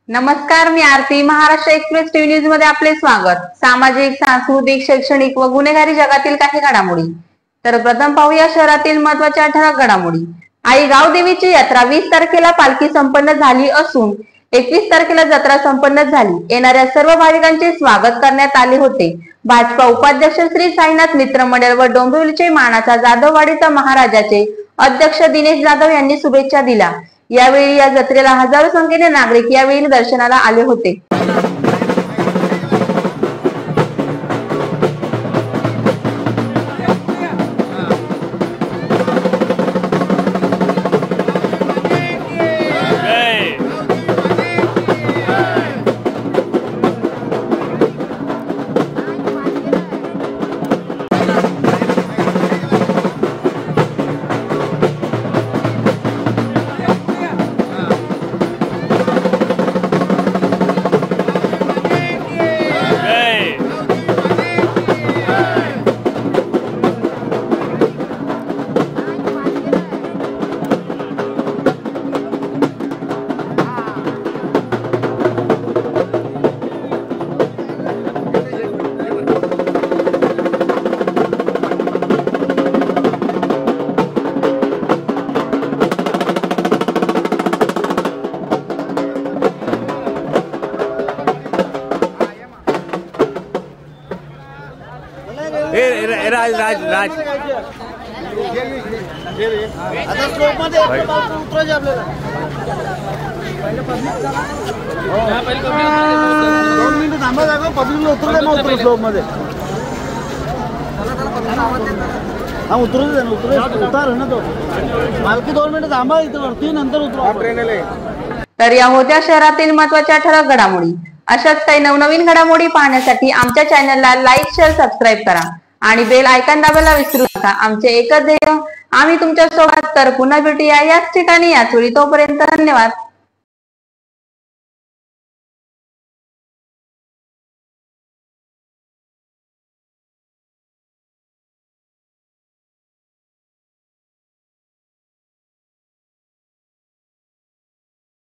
नमस्कार, मी आरती. Maharashtra express TV news मध्ये आपले स्वागत. सामाजिक, सांस्कृतिक, शैक्षणिक व गुन्हेगारी जगातील काही घडामोडी. तर प्रथम पाहूया शहरातील महत्त्वाच्या ठळक घडामोडी. आई गावदेवीची यात्रा 20 तारखेला पालखी संपन्न झाली असून 21 तारखेला जत्रा संपन्न झाली. येणाऱ्या सर्व भाविकांचे स्वागत करण्यात आले होते. भाजपा उपाध्यक्ष श्री साईनाथ मित्र मंडळ व डोंबिवलीचे मानाचा जाधववाडीचा महाराजाचे अध्यक्ष दिनेश जाधव यांनी शुभेच्छा दिल्या. यावेळी या जत्रेला हजारो संख्येने नागरिक यावेळी दर्शनाला आले होते. राज राज राज आता स्लोप मध्ये उतरायचे आपल्याला. 2 मिनिटं थांबा, जागा पब्लिकला उतरले मग उतरू स्लोप मध्ये. हा उतरू दे ना, उतार ना तो मालकी. 2 मिनिटं थांबा इथं वरती, नंतर उतरू. तर या होत्या शहरातील महत्त्वाच्या ठळक घडामोडी. अशाच काही नवनवीन घडामोडी पाहण्यासाठी आमच्या चॅनलला लाईक, शेअर, सबस्क्राईब करा आणि बेल आयकॉन दाबायला विसरू नका. आमचे एकच ध्येय, आम्ही तुमच्या सोबत. तर पुन्हा भेटूया याच ठिकाणी याच वेळी. तोपर्यंत धन्यवाद.